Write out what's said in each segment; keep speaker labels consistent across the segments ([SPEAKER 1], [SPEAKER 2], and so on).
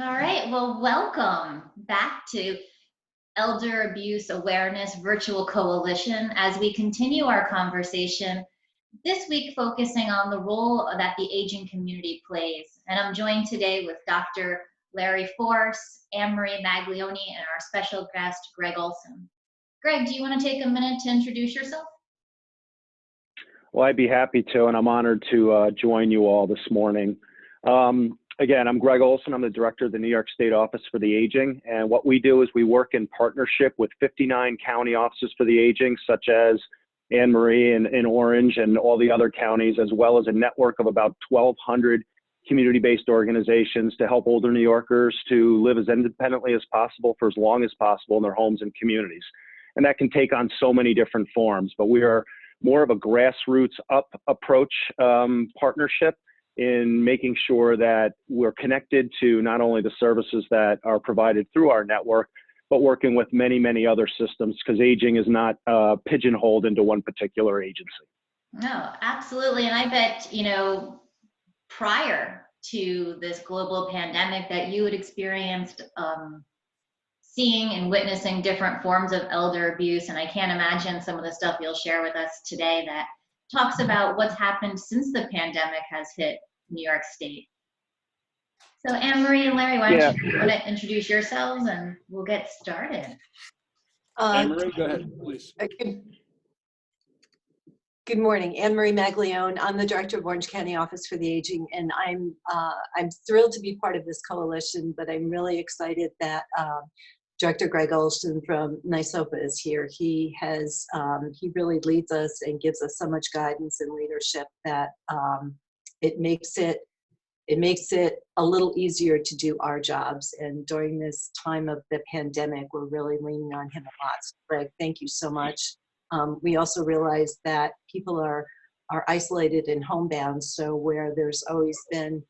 [SPEAKER 1] All right, well, welcome back to Elder Abuse Awareness Virtual Coalition as we continue our conversation this week focusing on the role that the aging community plays. And I'm joined today with Dr. Larry Force, Anne-Marie Maglione, and our special guest, Greg Olsen. Greg, do you want to take a minute to introduce yourself?
[SPEAKER 2] Well, I'd be happy to, and I'm honored to join you all this morning. Again, I'm Greg Olsen. I'm the director of the New York State Office for the Aging. And what we do is we work in partnership with 59 county offices for the aging, such as Anne-Marie in Orange and all the other counties, as well as a network of about 1,200 community-based organizations to help older New Yorkers to live as independently as possible for as long as possible in their homes and communities. And that can take on so many different forms, but we are more of a grassroots up approach partnership in making sure that we're connected to not only the services that are provided through our network, but working with many, many other systems, because aging is not pigeonholed into one particular agency.
[SPEAKER 1] No, absolutely. And I bet, prior to this global pandemic that you had experienced seeing and witnessing different forms of elder abuse. And I can't imagine some of the stuff you'll share with us today that talks about what's happened since the pandemic has hit New York State. So Anne-Marie and Larry, why don't you want to introduce yourselves and we'll get started.
[SPEAKER 3] Anne-Marie, go ahead, please.
[SPEAKER 4] Good morning, Anne-Marie Maglione. I'm the director of Orange County Office for the Aging, and I'm thrilled to be part of this coalition, but I'm really excited that Director Greg Olsen from NYSOFA is here. He really leads us and gives us so much guidance and leadership that it makes it a little easier to do our jobs. And during this time of the pandemic, we're really leaning on him a lot. So Greg, thank you so much. We also realize that people are isolated and homebound, so where there's always been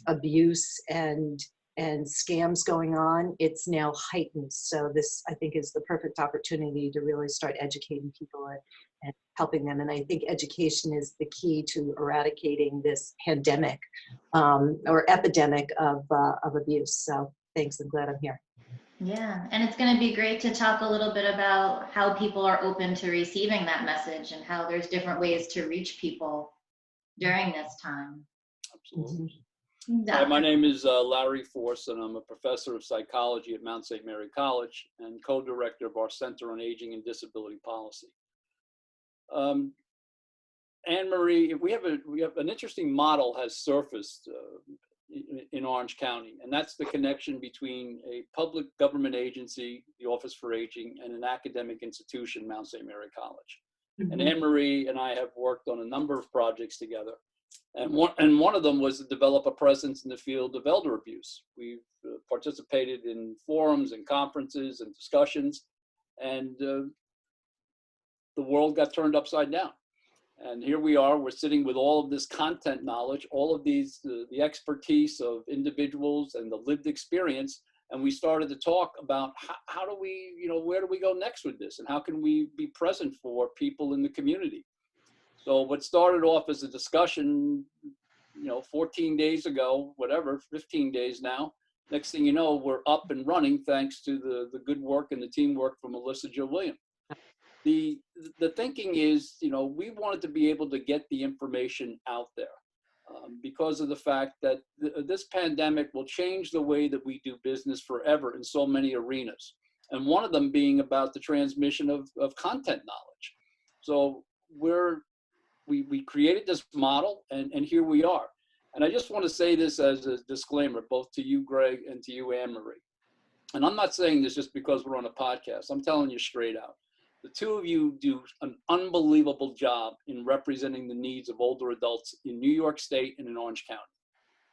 [SPEAKER 4] abuse and scams going on, it's now heightened. So this, I think, is the perfect opportunity to really start educating people and helping them. And I think education is the key to eradicating this pandemic or epidemic of abuse. So thanks, I'm glad I'm here.
[SPEAKER 1] Yeah, and it's going to be great to talk a little bit about how people are open to receiving that message and how there's different ways to reach people during this time.
[SPEAKER 3] Absolutely.
[SPEAKER 1] Yeah.
[SPEAKER 3] Hi, my name is Larry Force, and I'm a professor of psychology at Mount St. Mary College and co-director of our Center on Aging and Disability Policy. Anne-Marie, we have an interesting model has surfaced in Orange County, and that's the connection between a public government agency, the Office for Aging, and an academic institution, Mount St. Mary College. Mm-hmm. And Anne-Marie and I have worked on a number of projects together. And one of them was to develop a presence in the field of elder abuse. We've participated in forums and conferences and discussions, and the world got turned upside down. And here we are, we're sitting with all of this content knowledge, all of these, the expertise of individuals and the lived experience. And we started to talk about how do we, where do we go next with this? And how can we be present for people in the community? So what started off as a discussion, 14 days ago, 15 days now, next thing you know, we're up and running thanks to the good work and the teamwork from Melissa Jo William. The thinking is, we wanted to be able to get the information out there because of the fact that this pandemic will change the way that we do business forever in so many arenas. And one of them being about the transmission of content knowledge. So we created this model and here we are. And I just want to say this as a disclaimer, both to you, Greg, and to you, Anne-Marie. And I'm not saying this just because we're on a podcast. I'm telling you straight out. The two of you do an unbelievable job in representing the needs of older adults in New York State and in Orange County.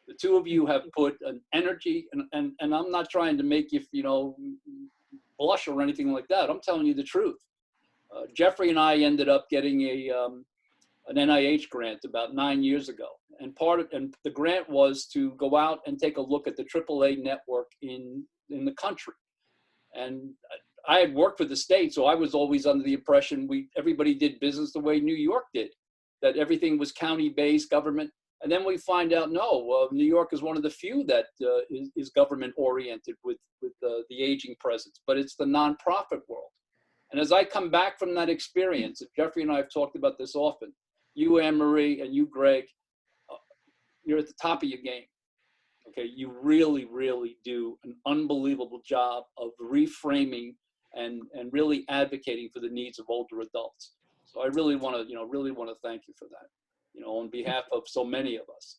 [SPEAKER 3] The two of you have put an energy, and I'm not trying to make you, blush or anything like that. I'm telling you the truth. Jeffrey and I ended up getting an NIH grant about 9 years ago. And the grant was to go out and take a look at the AAA network in the country. And I had worked for the state, so I was always under the impression everybody did business the way New York did, that everything was county-based government. And then we find out, no, New York is one of the few that is government oriented with the aging presence, but it's the nonprofit world. And as I come back from that experience, and Jeffrey and I have talked about this often, you, Anne-Marie, and you, Greg, you're at the top of your game. Okay, you really, really do an unbelievable job of reframing and really advocating for the needs of older adults. So I really want to, really want to thank you for that, on behalf of so many of us.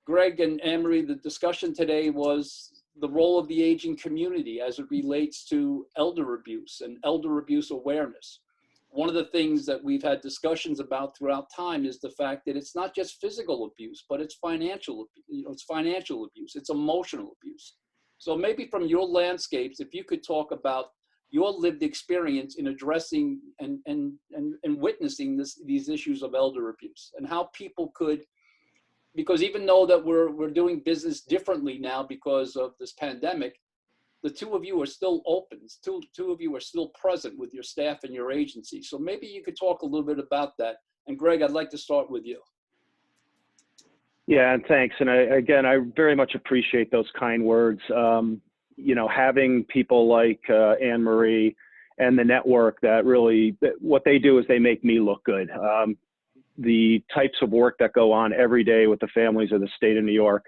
[SPEAKER 3] Greg and Anne-Marie, the discussion today was the role of the aging community as it relates to elder abuse and elder abuse awareness. One of the things that we've had discussions about throughout time is the fact that it's not just physical abuse, but it's financial abuse. It's financial abuse, it's emotional abuse. So maybe from your landscapes, if you could talk about your lived experience in addressing and witnessing these issues of elder abuse, and how people could, because even though that we're doing business differently now because of this pandemic, the two of you are still open. Two of you are still present with your staff and your agency. So maybe you could talk a little bit about that. And Greg, I'd like to start with you.
[SPEAKER 2] Yeah, and thanks. And I very much appreciate those kind words. Having people like Anne-Marie and the network that really, what they do is they make me look good. The types of work that go on every day with the families of the state of New York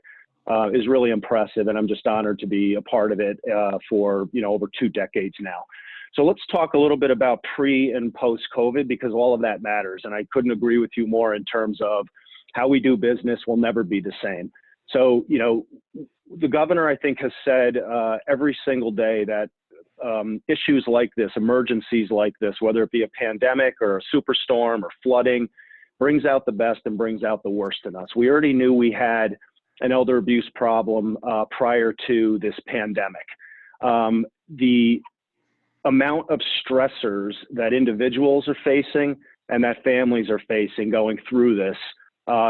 [SPEAKER 2] is really impressive, and I'm just honored to be a part of it for over 2 decades now. So let's talk a little bit about pre and post COVID, because all of that matters, and I couldn't agree with you more in terms of how we do business will never be the same. So the governor, I think, has said every single day that issues like this, emergencies like this, whether it be a pandemic or a superstorm or flooding, brings out the best and brings out the worst in us. We already knew we had an elder abuse problem prior to this pandemic. The amount of stressors that individuals are facing and that families are facing going through this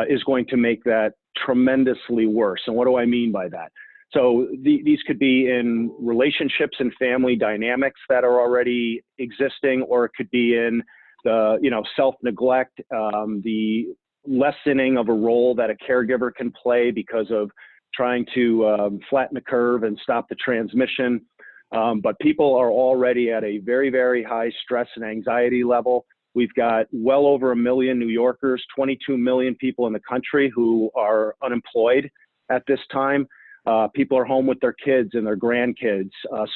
[SPEAKER 2] is going to make that tremendously worse. And what do I mean by that? So these could be in relationships and family dynamics that are already existing, or it could be in the self-neglect, the lessening of a role that a caregiver can play because of trying to flatten the curve and stop the transmission. But people are already at a very, very high stress and anxiety level. We've got well over 1 million New Yorkers, 22 million people in the country who are unemployed at this time. People are home with their kids and their grandkids.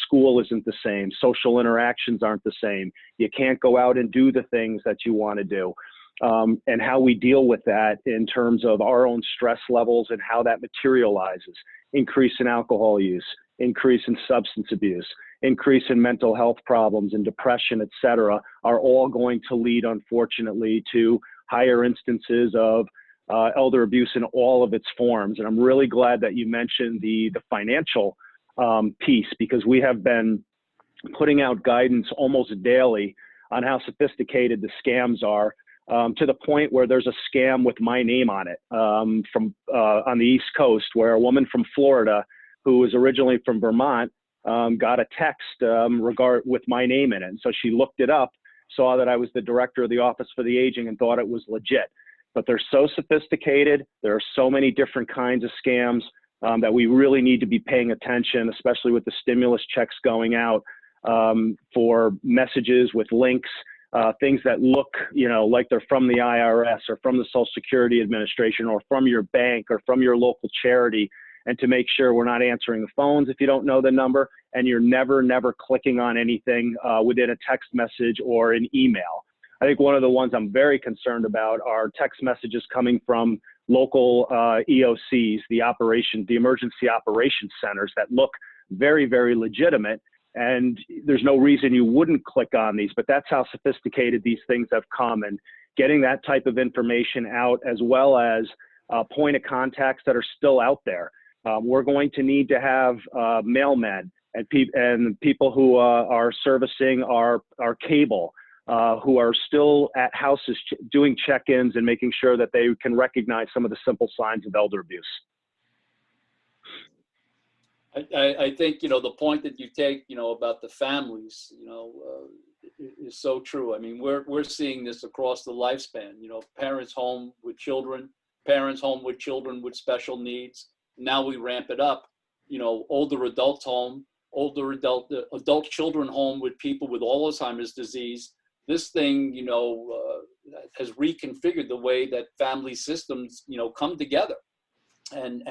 [SPEAKER 2] School isn't the same. Social interactions aren't the same. You can't go out and do the things that you want to do. And how we deal with that in terms of our own stress levels and how that materializes. Increase in alcohol use, increase in substance abuse, increase in mental health problems and depression, et cetera, are all going to lead, unfortunately, to higher instances of elder abuse in all of its forms. And I'm really glad that you mentioned the financial piece, because we have been putting out guidance almost daily on how sophisticated the scams are, to the point where there's a scam with my name on it from on the East Coast, where a woman from Florida who was originally from Vermont got a text with my name in it. And so she looked it up, saw that I was the director of the Office for the Aging, and thought it was legit. But they're so sophisticated. There are so many different kinds of scams that we really need to be paying attention, especially with the stimulus checks going out, for messages with links, things that look, like they're from the IRS or from the Social Security Administration or from your bank or from your local charity, and to make sure we're not answering the phones if you don't know the number, and you're never clicking on anything within a text message or an email. I think one of the ones I'm very concerned about are text messages coming from local EOCs, the emergency operations centers, that look very, very legitimate. And there's no reason you wouldn't click on these, but that's how sophisticated these things have come. And getting that type of information out, as well as point of contacts that are still out there. We're going to need to have mailmen and people who are servicing our cable, who are still at houses doing check-ins and making sure that they can recognize some of the simple signs of elder abuse.
[SPEAKER 3] I think, the point that you take, about the families, is so true. I mean, we're seeing this across the lifespan, parents home with children, parents home with children with special needs. Now we ramp it up, older adults home, adult children home with people with Alzheimer's disease. This thing, has reconfigured the way that family systems, come together and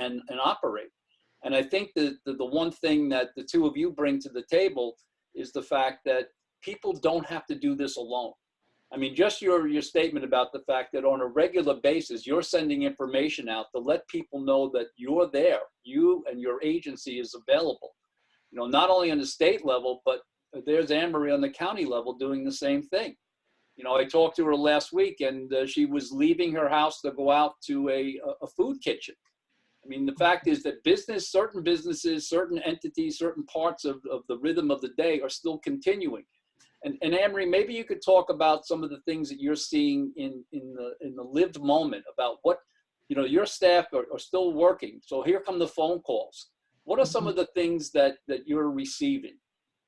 [SPEAKER 3] operate. And I think that the one thing that the two of you bring to the table is the fact that people don't have to do this alone. I mean, just your statement about the fact that on a regular basis, you're sending information out to let people know that you're there, you and your agency is available, not only on the state level, but there's Anne-Marie on the county level doing the same thing. I talked to her last week, and she was leaving her house to go out to a food kitchen. I mean, the fact is that certain businesses, certain entities, certain parts of the rhythm of the day are still continuing. And Anne-Marie, maybe you could talk about some of the things that you're seeing in the lived moment about what, your staff are still working. So here come the phone calls. What are some of the things that you're receiving?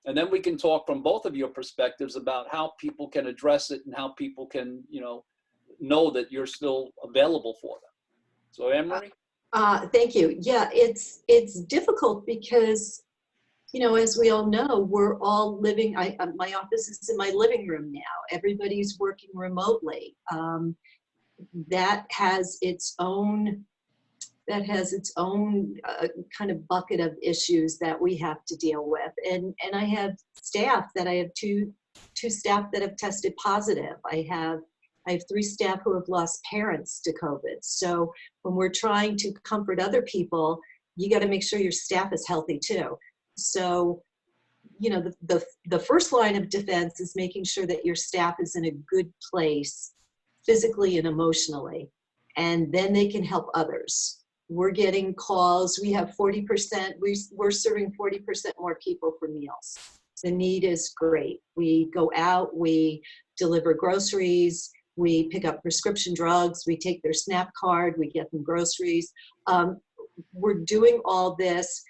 [SPEAKER 3] And then we can talk from both of your perspectives about how people can address it and how people can, know that you're still available for them. So Anne-Marie?
[SPEAKER 4] Thank you. Yeah, it's difficult because, as we all know, we're all living, my office is in my living room now. Everybody's working remotely. That has its own kind of bucket of issues that we have to deal with. And I have staff that I have two staff that have tested positive. I have 3 staff who have lost parents to COVID. So when we're trying to comfort other people, you got to make sure your staff is healthy too. So, the first line of defense is making sure that your staff is in a good place physically and emotionally, and then they can help others. We're getting calls. We have 40%, we're serving 40% more people for meals. The need is great. We go out, we deliver groceries, we pick up prescription drugs, we take their SNAP card, we get them groceries. We're doing all this.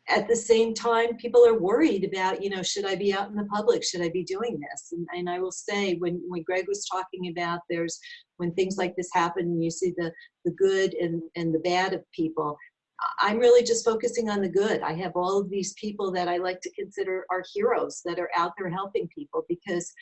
[SPEAKER 4] At the same time, people are worried about, should I be out in the public? Should I be doing this? And I will say, when Greg was talking about when things like this happen, and you see the good and the bad of people, I'm really just focusing on the good. I have all of these people that I like to consider our heroes that are out there helping people, because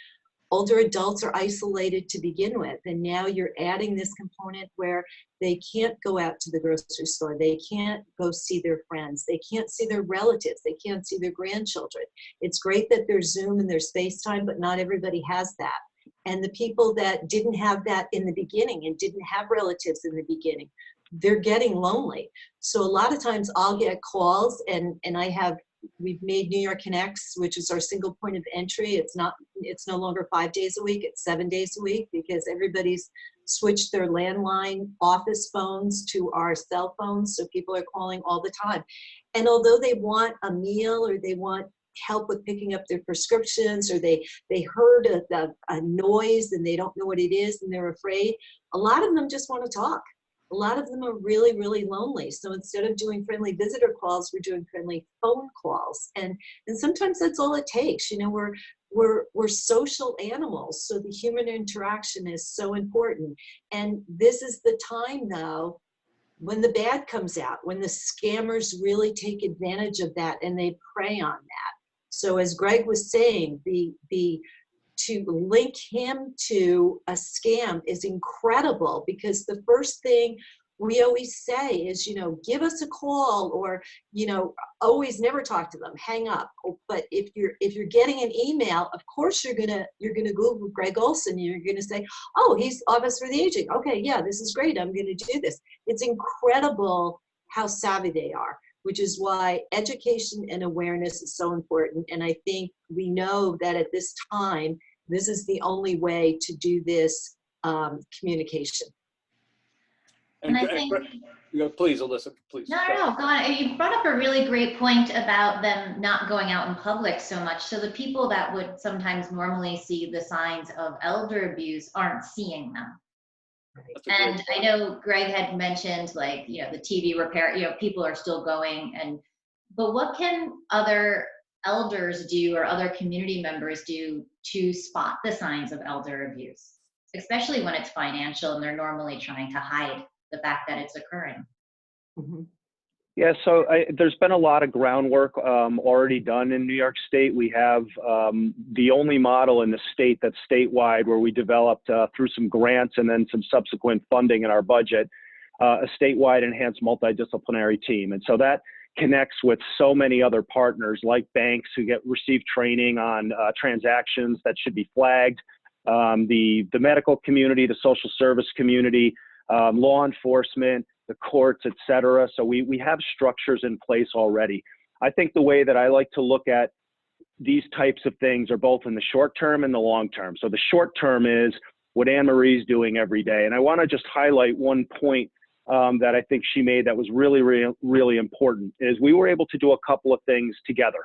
[SPEAKER 4] older adults are isolated to begin with, and now you're adding this component where they can't go out to the grocery store, they can't go see their friends, they can't see their relatives, they can't see their grandchildren. It's great that there's Zoom and there's FaceTime, but not everybody has that. And the people that didn't have that in the beginning and didn't have relatives in the beginning, they're getting lonely. So a lot of times I'll get calls, and we've made New York Connects, which is our single point of entry. It's no longer 5 days a week, it's 7 days a week, because everybody's switched their landline office phones to our cell phones. So people are calling all the time. And although they want a meal, or they want help with picking up their prescriptions, or they heard a noise and they don't know what it is and they're afraid, a lot of them just want to talk. A lot of them are really, really lonely. So instead of doing friendly visitor calls, we're doing friendly phone calls. And sometimes that's all it takes. We're social animals. So the human interaction is so important. And this is the time, though, when the bad comes out, when the scammers really take advantage of that and they prey on that. So as Greg was saying, to link him to a scam is incredible, because the first thing we always say is, give us a call, or, always never talk to them, hang up. But if you're getting an email, of course you're gonna Google Greg Olsen. You're gonna say, oh, he's Office for the Aging. Okay, yeah, this is great. I'm gonna do this. It's incredible how savvy they are, which is why education and awareness is so important. And I think we know that at this time, this is the only way to do this communication.
[SPEAKER 1] And I think,
[SPEAKER 3] please, Alyssa, please.
[SPEAKER 1] No, go on. You brought up a really great point about them not going out in public so much. So the people that would sometimes normally see the signs of elder abuse aren't seeing them. And I know Greg had mentioned, like, the TV repair, people are still going, but what can other elders do, or other community members do, to spot the signs of elder abuse, especially when it's financial and they're normally trying to hide the fact that it's occurring.
[SPEAKER 4] Mhm.
[SPEAKER 2] Yeah, so there's been a lot of groundwork already done in New York State. We have the only model in the state that's statewide where we developed through some grants and then some subsequent funding in our budget, a statewide enhanced multidisciplinary team. And so that connects with so many other partners like banks who receive training on transactions that should be flagged, the medical community, the social service community, law enforcement, the courts, et cetera. So we have structures in place already. I think the way that I like to look at these types of things are both in the short term and the long term. So the short term is what Anne Marie's doing every day. And I want to just highlight one point that I think she made that was really, really, really important, is we were able to do a couple of things together.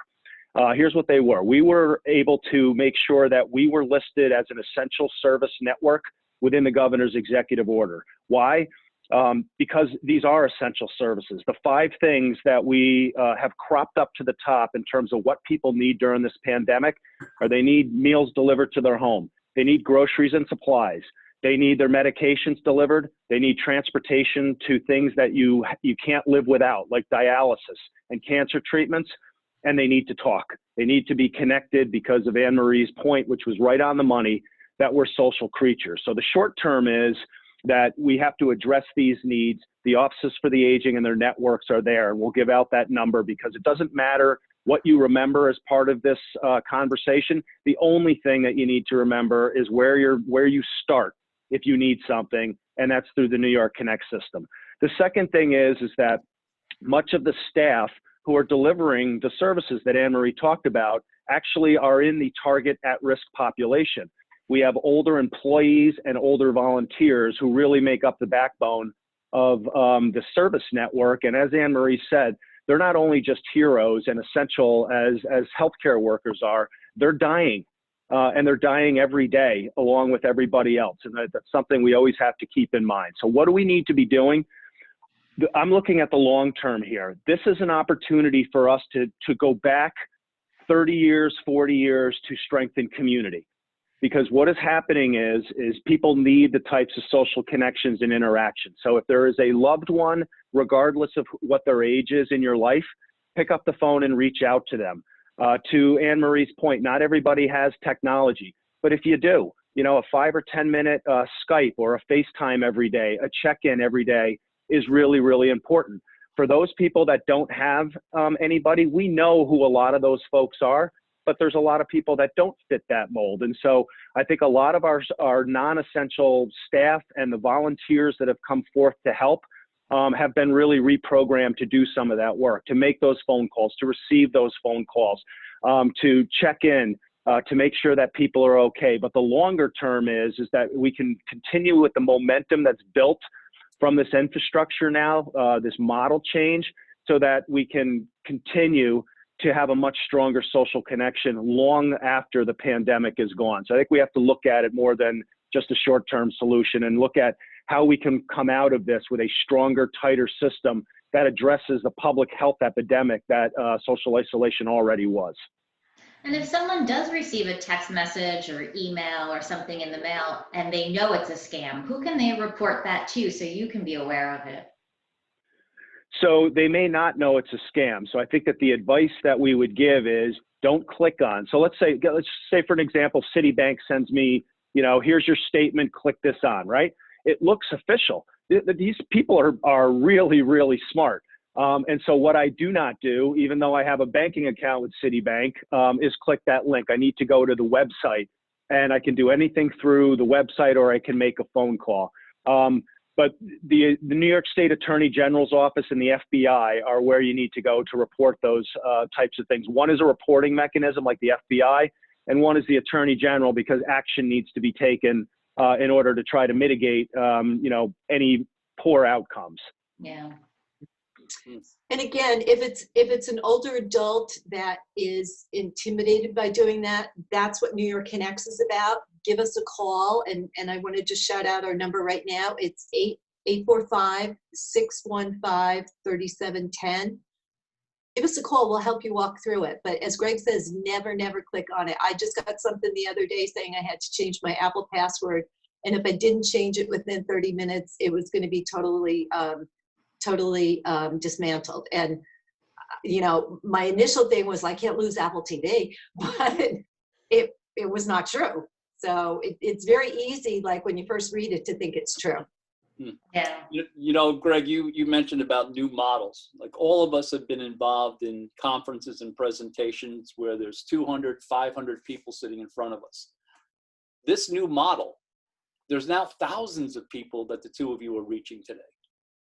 [SPEAKER 2] Here's what they were. We were able to make sure that we were listed as an essential service network within the governor's executive order. Why? Because these are essential services. The 5 things that we have cropped up to the top in terms of what people need during this pandemic are: they need meals delivered to their home. They need groceries and supplies. They need their medications delivered. They need transportation to things that you can't live without, like dialysis and cancer treatments. And they need to talk. They need to be connected because of Anne Marie's point, which was right on the money, that we're social creatures. So the short term is that we have to address these needs. The offices for the aging and their networks are there, and we'll give out that number because it doesn't matter what you remember as part of this conversation. The only thing that you need to remember is where you start if you need something, and that's through the New York Connect system. The second thing is that much of the staff who are delivering the services that Anne Marie talked about actually are in the target at-risk population. We have older employees and older volunteers who really make up the backbone of the service network. And as Anne Marie said, they're not only just heroes and essential as healthcare workers are, they're dying. And they're dying every day along with everybody else. And that's something we always have to keep in mind. So what do we need to be doing? I'm looking at the long term here. This is an opportunity for us to go back 30 years, 40 years to strengthen community. Because what is happening is people need the types of social connections and interactions. So if there is a loved one, regardless of what their age is in your life, pick up the phone and reach out to them. To Anne Marie's point, not everybody has technology, but if you do, a 5 or 10 minute Skype or a FaceTime every day, a check-in every day is really, really important. For those people that don't have anybody, we know who a lot of those folks are, but there's a lot of people that don't fit that mold. And so I think a lot of our non-essential staff and the volunteers that have come forth to help have been really reprogrammed to do some of that work, to make those phone calls, to receive those phone calls, to check in, to make sure that people are okay. But the longer term is that we can continue with the momentum that's built from this infrastructure now, this model change, so that we can continue to have a much stronger social connection long after the pandemic is gone. So I think we have to look at it more than just a short-term solution and look at how we can come out of this with a stronger, tighter system that addresses the public health epidemic that social isolation already was.
[SPEAKER 1] And if someone does receive a text message or email or something in the mail and they know it's a scam, who can they report that to so you can be aware of it?
[SPEAKER 2] So they may not know it's a scam. So I think that the advice that we would give is don't click on. So let's say for an example, Citibank sends me, here's your statement, click this on, right? It looks official. These people are really, really smart. And so what I do not do, even though I have a banking account with Citibank, is click that link. I need to go to the website, and I can do anything through the website, or I can make a phone call. But the New York State Attorney General's office and the FBI are where you need to go to report those types of things. One is a reporting mechanism like the FBI, and one is the Attorney General, because action needs to be taken in order to try to mitigate, any poor outcomes.
[SPEAKER 1] Yeah.
[SPEAKER 4] And again, if it's an older adult that is intimidated by doing that, that's what New York Connects is about. Give us a call, and I want to just shout out our number right now. It's 845-615-3710. Give us a call. We'll help you walk through it. But as Greg says, never click on it. I just got something the other day saying I had to change my Apple password And if I didn't change it within 30 minutes, it was going to be totally dismantled. And, my initial thing was, I can't lose Apple TV, but it was not true. So it's very easy, like when you first read it, to think it's true.
[SPEAKER 1] Yeah.
[SPEAKER 3] Greg, you mentioned about new models. Like, all of us have been involved in conferences and presentations where there's 200, 500 people sitting in front of us. This new model, there's now thousands of people that the two of you are reaching today,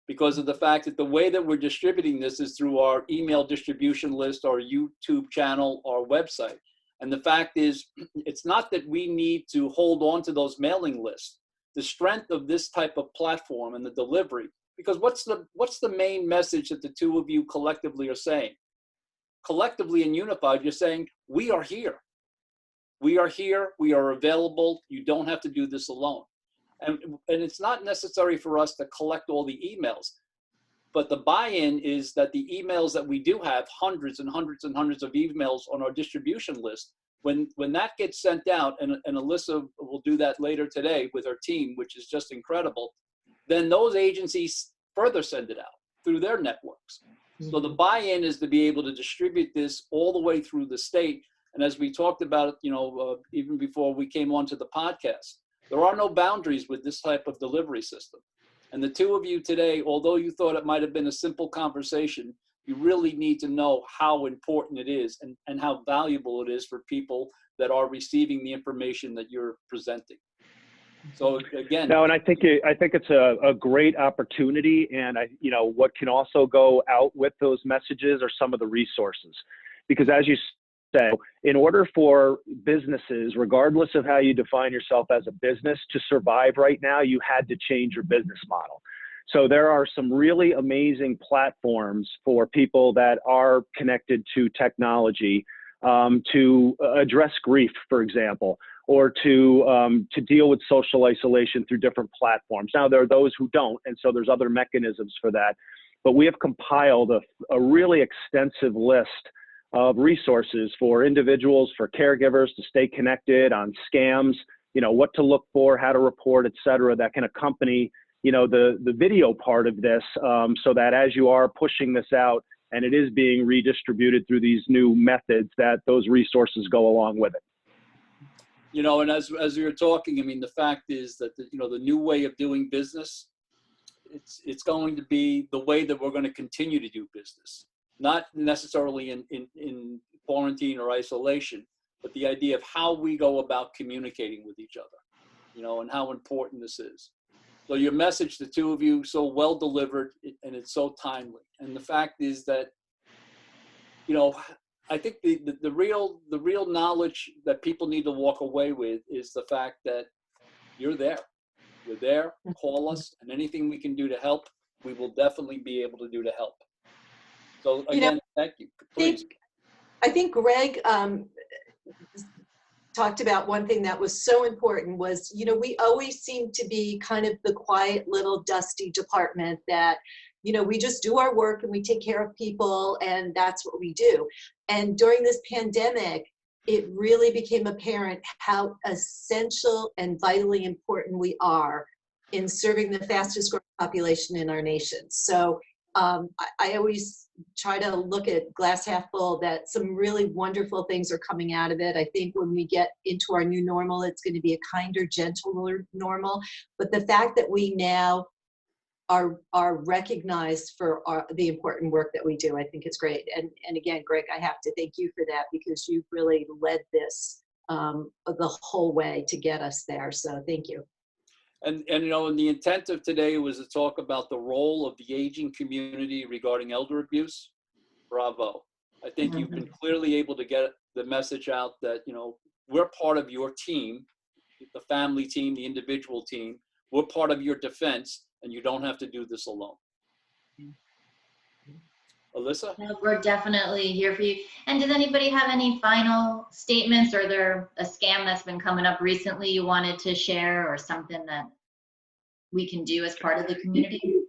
[SPEAKER 3] because of the fact that the way that we're distributing this is through our email distribution list, our YouTube channel, our website. And the fact is, it's not that we need to hold on to those mailing lists. The strength of this type of platform and the delivery, because what's the main message that the two of you collectively are saying? Collectively and unified, you're saying, we are here. We are here, we are available, you don't have to do this alone. And it's not necessary for us to collect all the emails, but the buy-in is that the emails that we do have, hundreds and hundreds and hundreds of emails on our distribution list, when that gets sent out, and Alyssa will do that later today with her team, which is just incredible, then those agencies further send it out through their networks. So the buy-in is to be able to distribute this all the way through the state. And as we talked about, even before we came onto the podcast, there are no boundaries with this type of delivery system. And the two of you today, although you thought it might have been a simple conversation, you really need to know how important it is and how valuable it is for people that are receiving the information that you're presenting. So again,
[SPEAKER 2] no, and I think it's a great opportunity, and what can also go out with those messages are some of the resources, because as you said, in order for businesses, regardless of how you define yourself as a business, to survive right now, you had to change your business model. So there are some really amazing platforms for people that are connected to technology to address grief, for example, or to deal with social isolation through different platforms. Now, there are those who don't, and so there's other mechanisms for that. But we have compiled a really extensive list of resources for individuals, for caregivers to stay connected on scams, what to look for, how to report, et cetera, that can accompany, the video part of this, so that as you are pushing this out and it is being redistributed through these new methods, that those resources go along with it.
[SPEAKER 3] And as you're talking, I mean, the fact is that the new way of doing business, it's going to be the way that we're going to continue to do business. Not necessarily in quarantine or isolation, but the idea of how we go about communicating with each other, and how important this is. So your message, the two of you, so well delivered, and it's so timely. And the fact is that, I think the real knowledge that people need to walk away with is the fact that you're there. You're there, call us, and anything we can do to help, we will definitely be able to do to help. So again, thank you. Please.
[SPEAKER 4] I think Greg talked about one thing that was so important was, we always seem to be kind of the quiet little dusty department that, we just do our work and we take care of people and that's what we do. And during this pandemic, it really became apparent how essential and vitally important we are in serving the fastest growing population in our nation. So I always try to look at glass half full, that some really wonderful things are coming out of it. I think when we get into our new normal, it's going to be a kinder, gentler normal. But the fact that we now are recognized for the important work that we do, I think it's great. And again, Greg, I have to thank you for that, because you've really led this the whole way to get us there. So thank you.
[SPEAKER 3] And the intent of today was to talk about the role of the aging community regarding elder abuse. Bravo. I think you've been clearly able to get the message out that, we're part of your team, the family team, the individual team. We're part of your defense, and you don't have to do this alone. Alyssa?
[SPEAKER 1] We're definitely here for you. And does anybody have any final statements, or there a scam that's been coming up recently you wanted to share, or something that we can do as part of the community?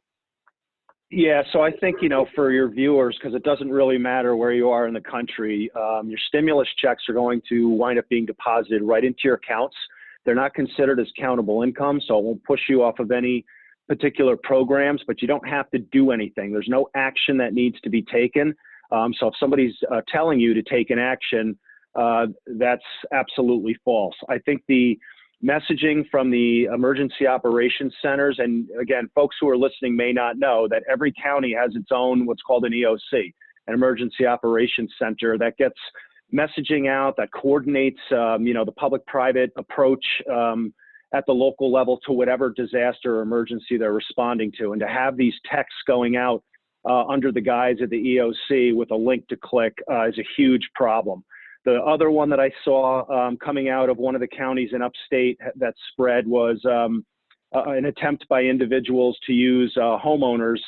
[SPEAKER 2] Yeah, so I think, for your viewers, because it doesn't really matter where you are in the country, your stimulus checks are going to wind up being deposited right into your accounts. They're not considered as countable income, so it won't push you off of any particular programs, but you don't have to do anything. There's no action that needs to be taken. So if somebody's telling you to take an action, that's absolutely false. I think the messaging from the emergency operations centers, and again, folks who are listening may not know that every county has its own what's called an EOC, an emergency operations center, that gets messaging out, that coordinates the public-private approach at the local level to whatever disaster or emergency they're responding to. And to have these texts going out under the guise of the EOC with a link to click is a huge problem. The other one that I saw coming out of one of the counties in upstate that spread was an attempt by individuals to use homeowners'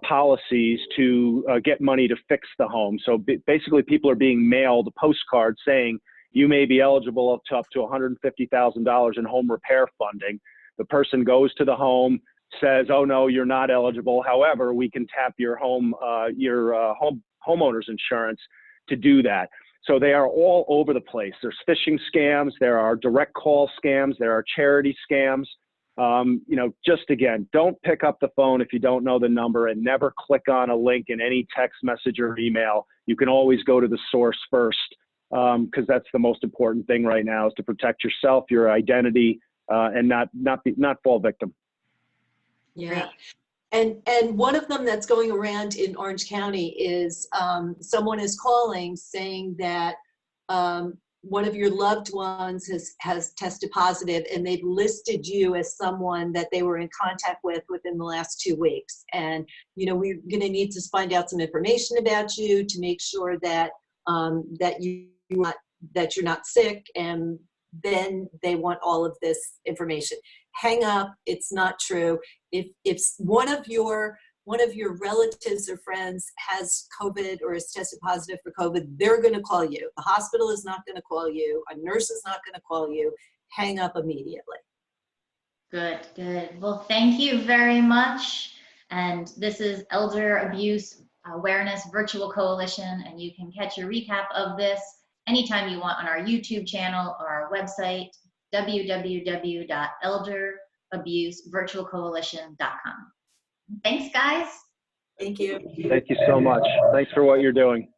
[SPEAKER 2] policies to get money to fix the home. So basically people are being mailed a postcard saying you may be eligible up to $150,000 in home repair funding. The person goes to the home, says, oh no, you're not eligible. However, we can tap your homeowner's insurance to do that. So they are all over the place. There's phishing scams, there are direct call scams, there are charity scams. Just again, don't pick up the phone if you don't know the number, and never click on a link in any text message or email. You can always go to the source first, because that's the most important thing right now, is to protect yourself, your identity, and not fall victim.
[SPEAKER 4] Yeah. And one of them that's going around in Orange County is someone is calling saying that one of your loved ones has tested positive, and they've listed you as someone that they were in contact with within the last 2 weeks. And we're going to need to find out some information about you to make sure that that you're not sick, and then they want all of this information. Hang up. It's not true. If one of your relatives or friends has COVID or is tested positive for COVID, they're going to call you. The hospital is not going to call you. A nurse is not going to call you. Hang up immediately.
[SPEAKER 1] Good, good. Well, thank you very much. And this is Elder Abuse Awareness Virtual Coalition, and you can catch a recap of this anytime you want on our YouTube channel or our website, www.elderabusevirtualcoalition.com. Thanks, guys.
[SPEAKER 4] Thank you.
[SPEAKER 2] Thank you so much. Thanks for what you're doing.